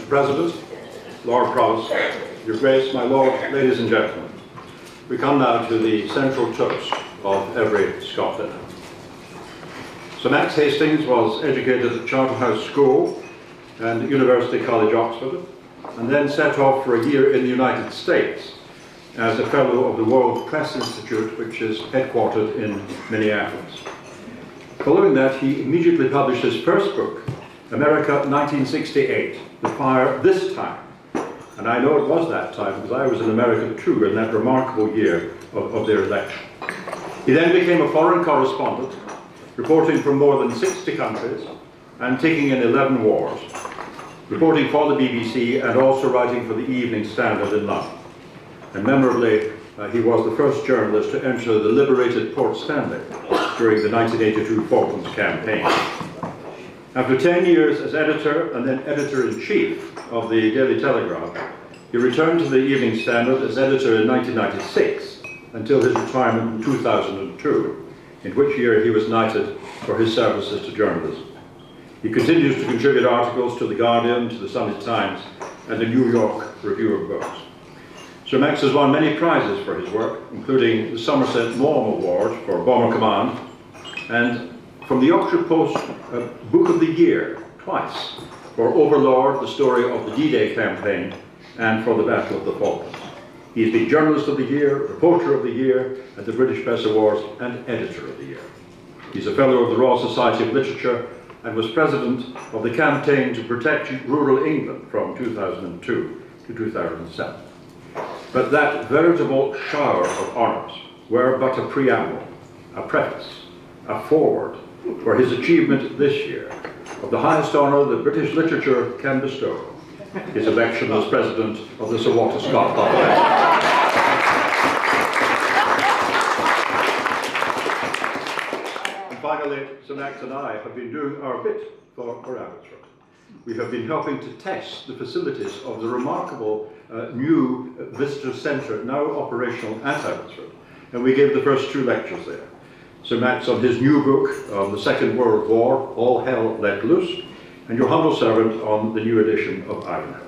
President, Lord Provost, Your Grace, my Lord, ladies and gentlemen, we come now to the central toast of every Scot dinner. Sir Max Hastings was educated at Charterhouse School and University College, Oxford, and then set off for a year in the United States as a Fellow of the World Press Institute, which is headquartered in Minneapolis. Following that, he immediately published his first book, America 1968, The Fire This Time. And I know it was that time because I was in America too in that remarkable year of their election. He then became a foreign correspondent, reporting from more than 60 countries and taking in 11 wars, reporting for the BBC and also writing for the Evening Standard in London. And memorably, he was the first journalist to enter the liberated Port Stanley during the 1982 Falklands campaign. After 10 years as editor and then editor-in-chief of the Daily Telegraph, he returned to the Evening Standard as editor in 1996 until his retirement in 2002, in which year he was knighted for his services to journalism. He continues to contribute articles to The Guardian, to the Sunday Times, and the New York Review of Books. Sir Max has won many prizes for his work, including the Somerset Maugham Award for Bomber Command, and from the Yorkshire Post, Book of the Year, twice, for Overlord, the story of the D-Day campaign, and for the Battle of the Falklands. He's been Journalist of the Year, Reporter of the Year at the British Press Awards, and Editor of the Year. He's a Fellow of the Royal Society of Literature and was President of the Campaign to Protect Rural England from 2002 to 2007. But that veritable shower of honours were but a preamble, a preface, a foreword for his achievement this year of the highest honour that British literature can bestow, his election as President of the Sir Walter Scott Foundation. And finally, Sir Max and I have been doing our bit for Abbotsford. We have been helping to test the facilities of the remarkable new visitor centre, now operational at Edinburgh, and we gave the first 2 lectures there. Sir Max on his new book on the Second World War, All Hell Let Loose, and your humble servant on the new edition of Ivanhoe.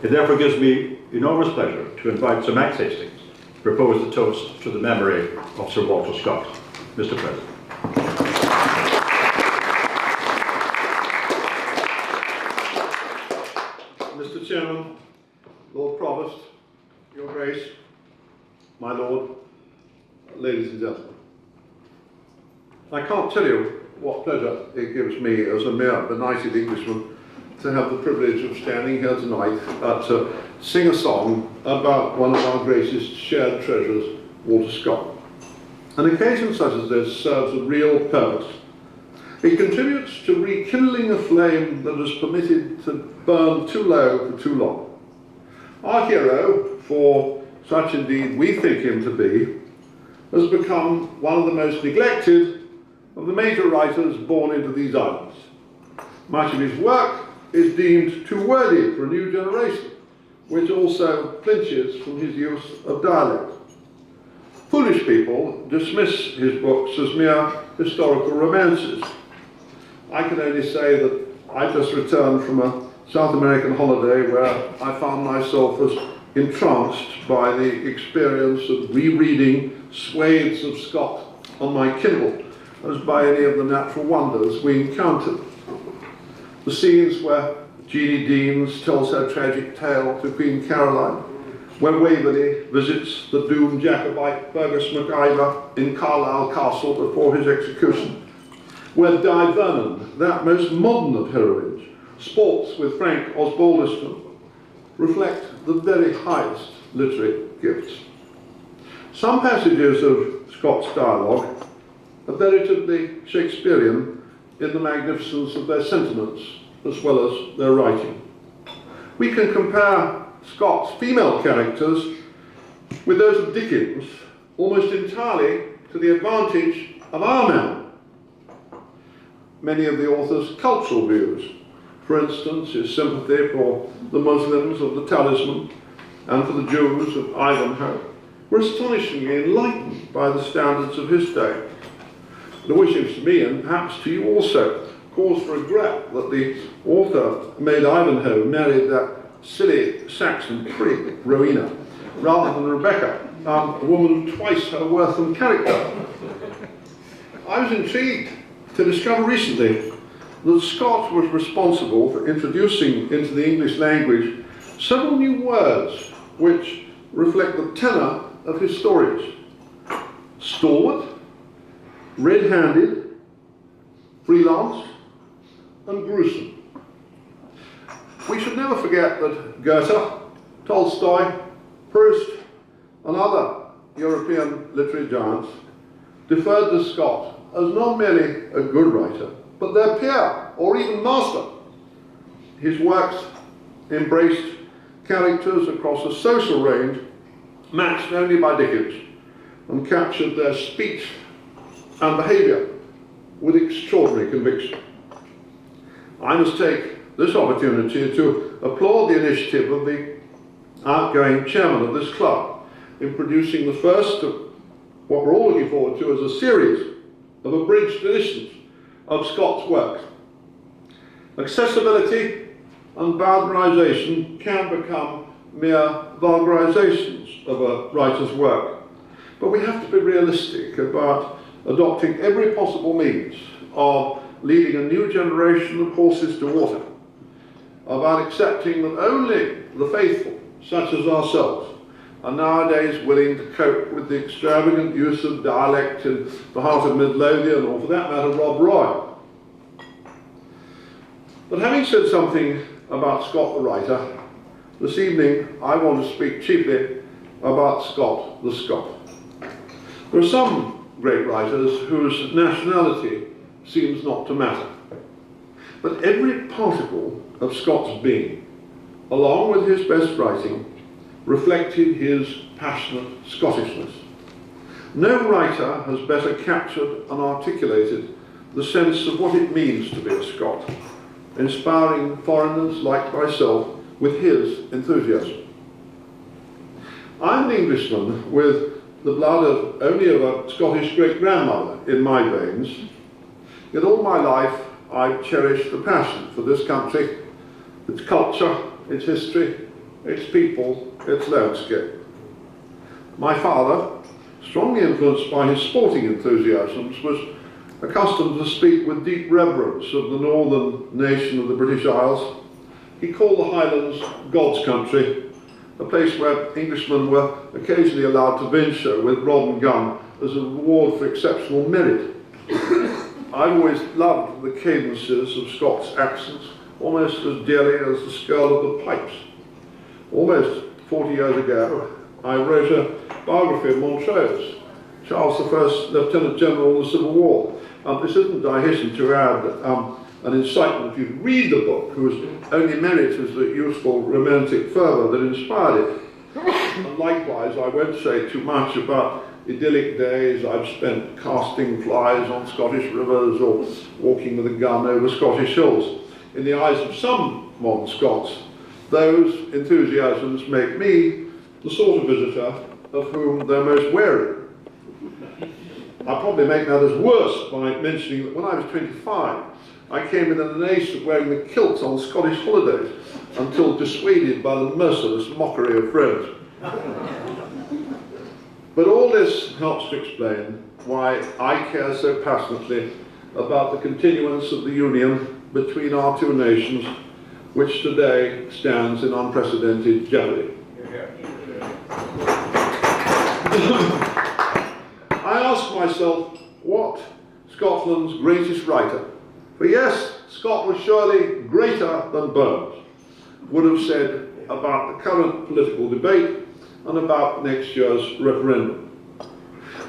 It therefore gives me enormous pleasure to invite Sir Max Hastings to propose the toast to the memory of Sir Walter Scott. Mr. President. Mr. Chairman, Lord Provost, Your Grace, my Lord, ladies and gentlemen. I can't tell you what pleasure it gives me as a mere benighted Englishman to have the privilege of standing here tonight to sing a song about one of our greatest shared treasures, Walter Scott. An occasion such as this serves a real purpose. It contributes to rekindling a flame that is permitted to burn too low for too long. Our hero, for such indeed we think him to be, has become one of the most neglected of the major writers born into these islands. Much of his work is deemed too wordy for a new generation, which also flinches from his use of dialect. Foolish people dismiss his books as mere historical romances. I can only say that I just returned from a South American holiday where I found myself as entranced by the experience of rereading swathes of Scott on my Kindle as by any of the natural wonders we encountered. The scenes where Jeannie Deans tells her tragic tale to Queen Caroline, where Waverley visits the doomed Jacobite Fergus MacIver in Carlisle Castle before his execution, where Di Vernon, that most modern of heroines, sports with Frank Osbaldiston, reflect the very highest literary gifts. Some passages of Scott's dialogue are veritably Shakespearean in the magnificence of their sentiments as well as their writing. We can compare Scott's female characters with those of Dickens almost entirely to the advantage of our man. Many of the author's cultural views, for instance his sympathy for the Muslims of the Talisman and for the Jews of Ivanhoe, were astonishingly enlightened by the standards of his day. And which seems to me, and perhaps to you also, cause for regret that the author made Ivanhoe marry that silly Saxon prig, Rowena, rather than Rebecca, a woman twice her worth and character. I was intrigued to discover recently that Scott was responsible for introducing into the English language several new words which reflect the tenor of his stories. Stalwart, red-handed, freelance, and gruesome. We should never forget that Goethe, Tolstoy, Proust, and other European literary giants deferred to Scott as not merely a good writer, but their peer or even master. His works embraced characters across a social range matched only by Dickens, and captured their speech and behaviour with extraordinary conviction. I must take this opportunity to applaud the initiative of the outgoing chairman of this club in producing the first of what we're all looking forward to as a series of abridged editions of Scott's works. Accessibility and bowdlerisation can become mere vulgarisations of a writer's work, but we have to be realistic about adopting every possible means of leading a new generation of horses to water, about accepting that only the faithful, such as ourselves, are nowadays willing to cope with the extravagant use of dialect in the heart of Midlothian, or for that matter, Rob Roy. But having said something about Scott the writer, this evening I want to speak chiefly about Scott the Scot. There are some great writers whose nationality seems not to matter, but every particle of Scott's being, along with his best writing, reflected his passionate Scottishness. No writer has better captured and articulated the sense of what it means to be a Scot, inspiring foreigners like myself with his enthusiasm. I'm an Englishman with the blood only of a Scottish great-grandmother in my veins, yet all my life I've cherished a passion for this country, its culture, its history, its people, its landscape. My father, strongly influenced by his sporting enthusiasms, was accustomed to speak with deep reverence of the northern nation of the British Isles. He called the Highlands God's country, a place where Englishmen were occasionally allowed to venture with rod and gun as a reward for exceptional merit. I've always loved the cadences of Scott's accents, almost as dearly as the skirl of the pipes. Almost 40 years ago, I wrote a biography of Montrose, Charles I, Lieutenant General in the Civil War. This isn't, I hasten to add, an incitement if you read the book, whose only merit is the useful romantic fervour that inspired it. And likewise, I won't say too much about idyllic days I've spent casting flies on Scottish rivers or walking with a gun over Scottish hills. In the eyes of some modern Scots, those enthusiasms make me the sort of visitor of whom they're most wary. I'll probably make matters worse by mentioning that when I was 25, I came within an ace of wearing the kilt on Scottish holidays until dissuaded by the merciless mockery of friends. But all this helps to explain why I care so passionately about the continuance of the union between our two nations, which today stands in unprecedented jeopardy. I ask myself, what Scotland's greatest writer, for yes, Scott was surely greater than Burns, would have said about the current political debate and about next year's referendum?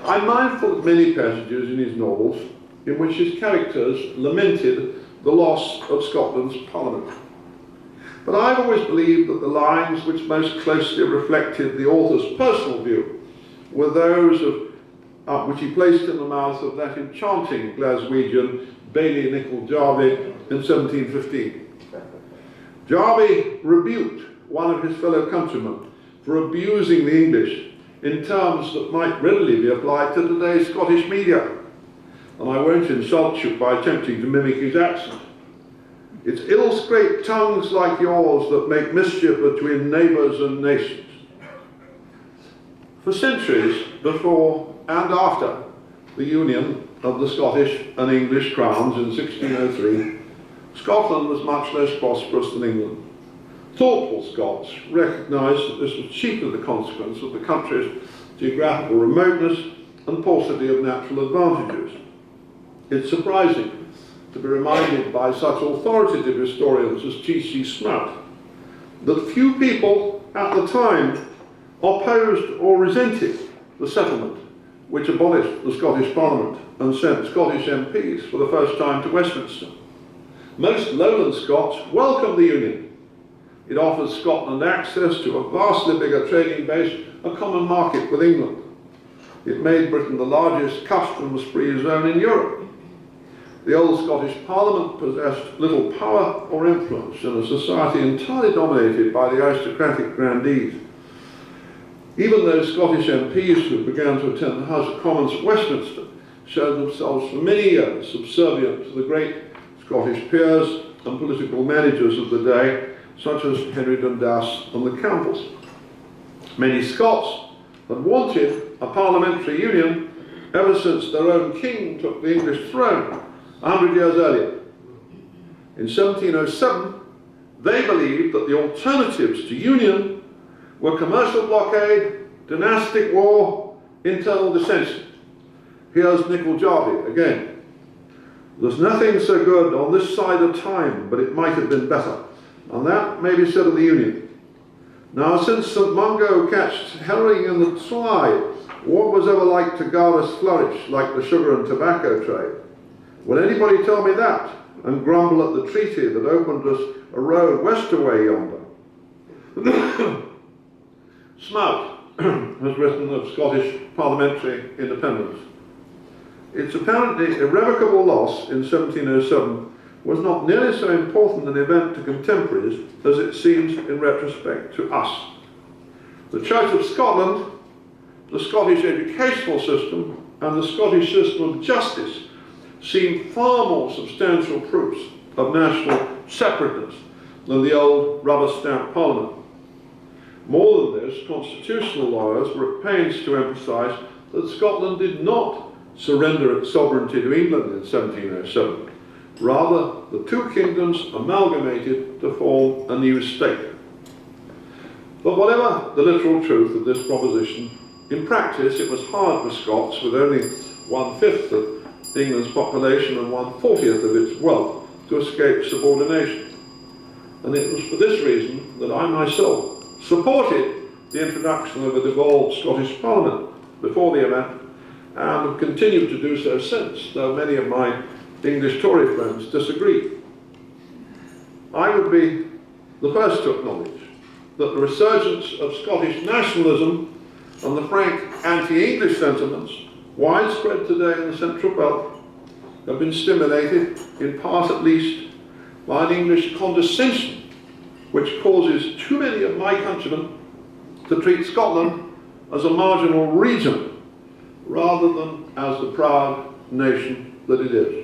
I'm mindful of many passages in his novels in which his characters lamented the loss of Scotland's Parliament. But I've always believed that the lines which most closely reflected the author's personal view were those of which he placed in the mouth of that enchanting Glaswegian Bailie Nicol Jarvie in 1715. Jarvie rebuked one of his fellow countrymen for abusing the English in terms that might readily be applied to today's Scottish media. and I won't insult you by attempting to mimic his accent. It's ill-scraped tongues like yours that make mischief between neighbours and nations. For centuries, before and after the union of the Scottish and English crowns in 1603, Scotland was much less prosperous than England. Thoughtful Scots recognised that this was chiefly the consequence of the country's geographical remoteness and paucity of natural advantages. It's surprising to be reminded by such authoritative historians as T.C. Smout that few people at the time opposed or resented the settlement which abolished the Scottish Parliament and sent Scottish MPs for the first time to Westminster. Most lowland Scots welcomed the union. It offers Scotland access to a vastly bigger trading base, a common market with England. It made Britain the largest customs-free zone in Europe. The old Scottish Parliament possessed little power or influence in a society entirely dominated by the aristocratic grandees. Even those Scottish MPs who began to attend the House of Commons at Westminster showed themselves for many years subservient to the great Scottish peers and political managers of the day, such as Henry Dundas and the Campbells. Many Scots had wanted a parliamentary union ever since their own king took the English throne 100 years earlier. In 1707, they believed that the alternatives to union were commercial blockade, dynastic war, internal dissension. Here's Nicol Jarvie again. There's nothing so good on this side of time, but it might have been better. And that may be said of the Union. Now, since St. Mungo catched herring in the Clyde, what was ever like to guard us flourish like the sugar and tobacco trade? Will anybody tell me that and grumble at the treaty that opened us a road west away yonder? Smout has written of Scottish parliamentary independence. Its apparently irrevocable loss in 1707 was not nearly so important an event to contemporaries as it seems in retrospect to us. The Church of Scotland, the Scottish educational system, and the Scottish system of justice seem far more substantial proofs of national separateness than the old rubber-stamped Parliament. More than this, constitutional lawyers were at pains to emphasise that Scotland did not surrender its sovereignty to England in 1707. Rather, the two kingdoms amalgamated to form a new state. But whatever the literal truth of this proposition, in practice it was hard for Scots, with only 1/5 of England's population and 1/40 of its wealth, to escape subordination. And it was for this reason that I myself supported the introduction of a devolved Scottish Parliament before the event, and have continued to do so since, though many of my English Tory friends disagree. I would be the first to acknowledge that the resurgence of Scottish nationalism and the frank anti-English sentiments widespread today in the Central Belt have been stimulated, in part at least, by an English condescension which causes too many of my countrymen to treat Scotland as a marginal region rather than as the proud nation that it is.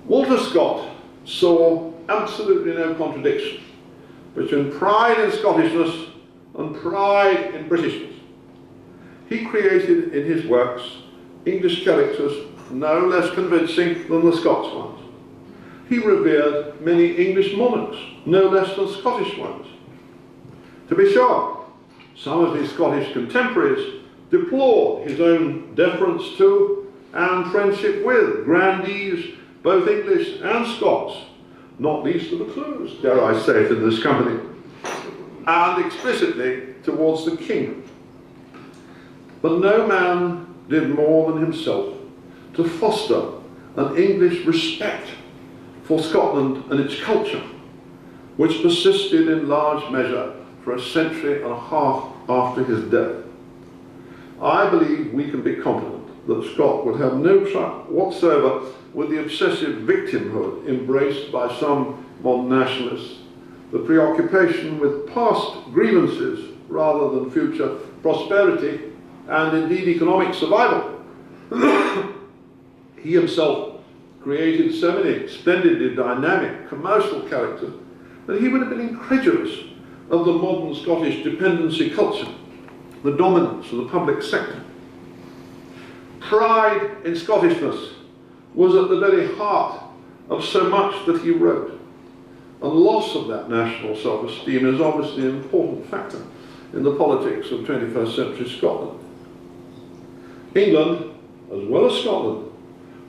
Walter Scott saw absolutely no contradiction between pride in Scottishness and pride in Britishness. He created in his works English characters no less convincing than the Scots ones. He revered many English monarchs no less than Scottish ones. To be sure, some of his Scottish contemporaries deplored his own deference to and friendship with grandees, both English and Scots, not least of the Clues, dare I say it in this company, and explicitly towards the king. But no man did more than himself to foster an English respect for Scotland and its culture, which persisted in large measure for a century and a half after his death. I believe we can be confident that Scott would have no trouble whatsoever with the obsessive victimhood embraced by some modern nationalists, the preoccupation with past grievances rather than future prosperity and indeed economic survival, He himself created so many splendidly dynamic commercial characters that he would have been incredulous of the modern Scottish dependency culture, the dominance of the public sector. Pride in Scottishness was at the very heart of so much that he wrote. And loss of that national self-esteem is obviously an important factor in the politics of 21st century Scotland. England, as well as Scotland,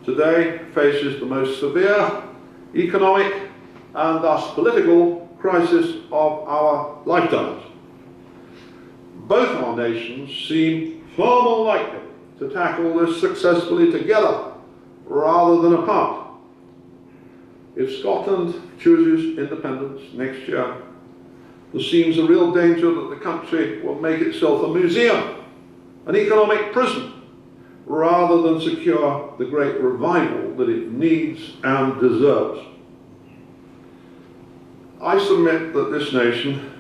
today faces the most severe economic and thus political crisis of our lifetimes. Both our nations seem far more likely to tackle this successfully together rather than apart. If Scotland chooses independence next year, there seems a real danger that the country will make itself a museum, an economic prison, rather than secure the great revival that it needs and deserves. I submit that this nation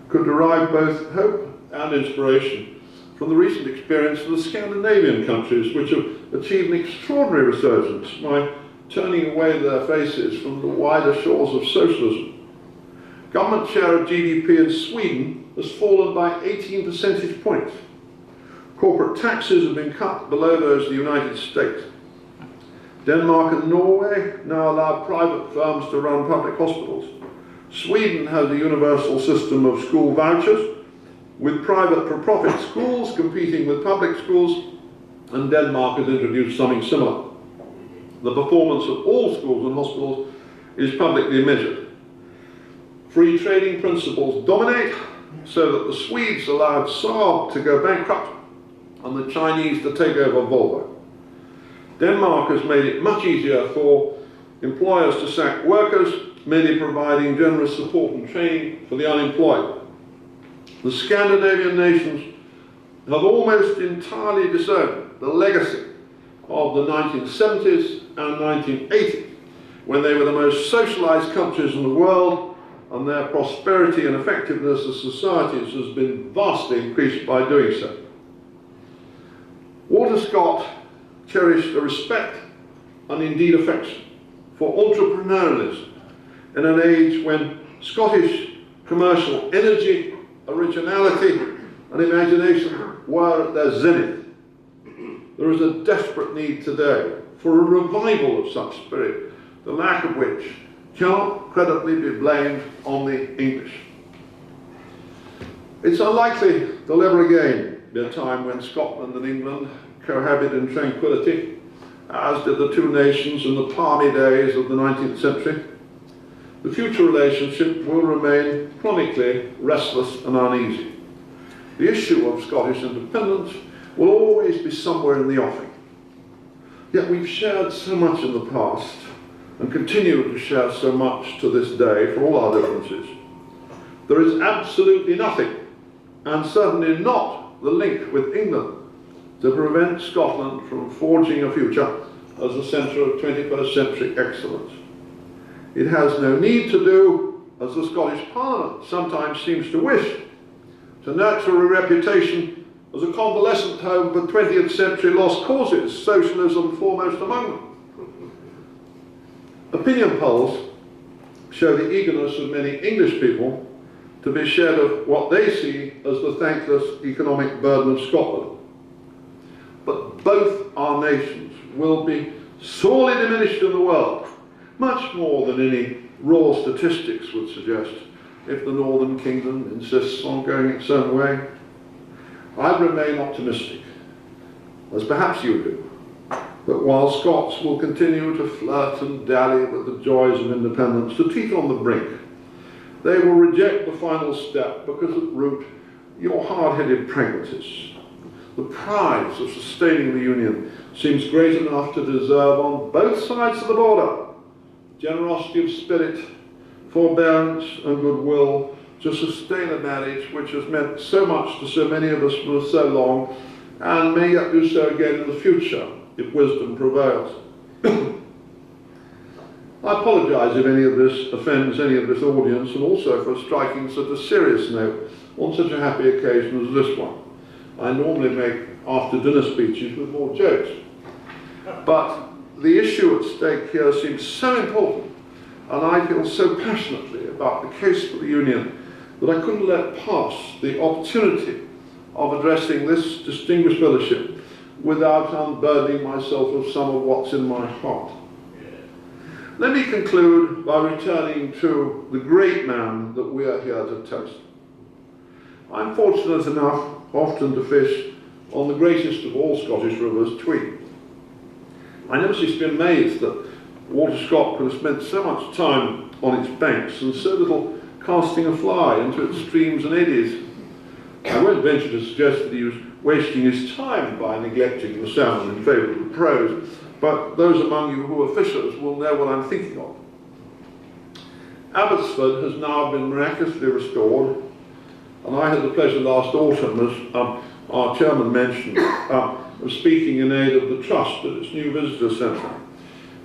could derive both hope and inspiration from the recent experience of the Scandinavian countries, which have achieved an extraordinary resurgence by turning away their faces from the wider shores of socialism. Government share of GDP in Sweden has fallen by 18 percentage points. Corporate taxes have been cut below those of the United States. Denmark and Norway now allow private firms to run public hospitals. Sweden has a universal system of school vouchers, with private for-profit schools competing with public schools, and Denmark has introduced something similar. The performance of all schools and hospitals is publicly measured. Free trading principles dominate, so that the Swedes allowed Saab to go bankrupt and the Chinese to take over Volvo. Denmark has made it much easier for employers to sack workers, merely providing generous support and training for the unemployed. The Scandinavian nations have almost entirely disowned the legacy of the 1970s and 1980s, when they were the most socialized countries in the world, and their prosperity and effectiveness as societies has been vastly increased by doing so. Walter Scott cherished a respect and indeed affection for entrepreneurialism in an age when Scottish commercial energy, originality and imagination were at their zenith. There is a desperate need today for a revival of such spirit, the lack of which cannot credibly be blamed on the English. It's unlikely there'll ever again be a time when Scotland and England cohabit in tranquility, as did the two nations in the palmy days of the 19th century. The future relationship will remain chronically restless and uneasy. The issue of Scottish independence will always be somewhere in the offing. Yet we've shared so much in the past and continue to share so much to this day for all our differences. There is absolutely nothing, and certainly not the link with England, to prevent Scotland from forging a future as a centre of 21st century excellence. It has no need to do, as the Scottish Parliament sometimes seems to wish, to nurture a reputation as a convalescent home for 20th century lost causes, socialism foremost among them. Opinion polls show the eagerness of many English people to be shed of what they see as the thankless economic burden of Scotland. But both our nations will be sorely diminished in the world, much more than any raw statistics would suggest, if the Northern Kingdom insists on going its own way. I remain optimistic, as perhaps you do, that while Scots will continue to flirt and dally with the joys of independence, to teeter on the brink, they will reject the final step because at root you're hard-headed pragmatists. The prize of sustaining the Union seems great enough to deserve on both sides of the border generosity of spirit, forbearance and goodwill to sustain a marriage which has meant so much to so many of us for so long, and may yet do so again in the future if wisdom prevails. I apologise if any of this offends any of this audience, and also for striking such a serious note on such a happy occasion as this one. I normally make after-dinner speeches with more jokes, But the issue at stake here seems so important, and I feel so passionately about the case for the Union that I couldn't let pass the opportunity of addressing this distinguished fellowship without unburdening myself of some of what's in my heart. Let me conclude by returning to the great man that we are here to toast. I'm fortunate enough often to fish on the greatest of all Scottish rivers, Tweed. I never cease to be amazed that Walter Scott could have spent so much time on its banks and so little casting a fly into its streams and eddies. I won't venture to suggest that he was wasting his time by neglecting the salmon in favour of the pros, but those among you who are fishers will know what I'm thinking of. Abbotsford has now been miraculously restored, and I had the pleasure last autumn, as our chairman mentioned, of speaking in aid of the Trust at its new visitor centre.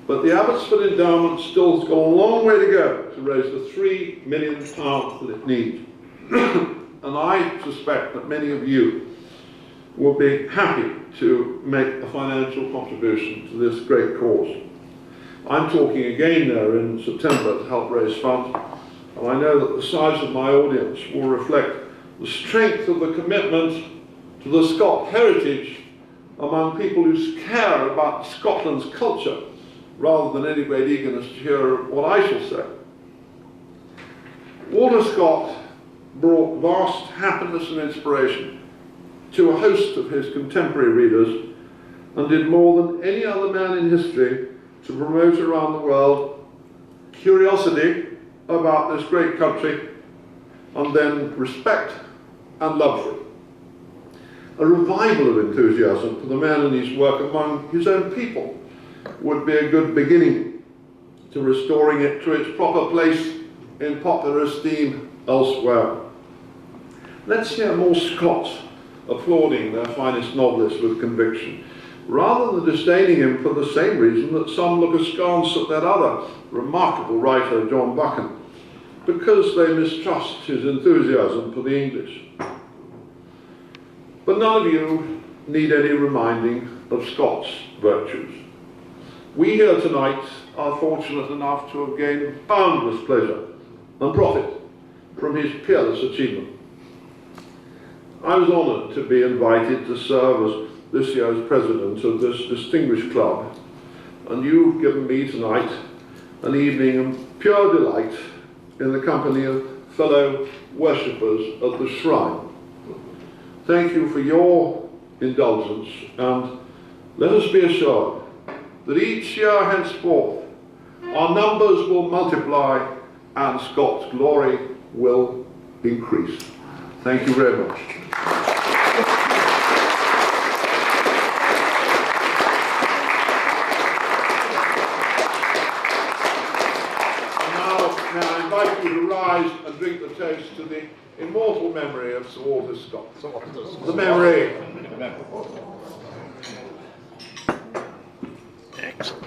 But the Abbotsford endowment still has got a long way to go to raise the £3 million that it needs. And I suspect that many of you will be happy to make a financial contribution to this great cause. I'm talking again there in September to help raise funds, and I know that the size of my audience will reflect the strength of the commitment to the Scot heritage among people who care about Scotland's culture rather than any great eagerness to hear what I shall say. Walter Scott brought vast happiness and inspiration to a host of his contemporary readers and did more than any other man in history to promote around the world curiosity about this great country and then respect and love for it. A revival of enthusiasm for the man and his work among his own people would be a good beginning to restoring it to its proper place in popular esteem elsewhere. Let's hear more Scots applauding their finest novelist with conviction, rather than disdaining him for the same reason that some look askance at that other remarkable writer, John Buchan, because they mistrust his enthusiasm for the English. But none of you need any reminding of Scott's virtues. We here tonight are fortunate enough to have gained boundless pleasure and profit from his peerless achievement. I was honoured to be invited to serve as this year's president of this distinguished club, and you've given me tonight an evening of pure delight in the company of fellow worshippers at the shrine. Thank you for your indulgence, and let us be assured that each year henceforth our numbers will multiply and Scott's glory will increase. Thank you very much. Now I invite you to rise and drink the toast to the immortal memory of Sir Walter Scott. The memory. Excellent.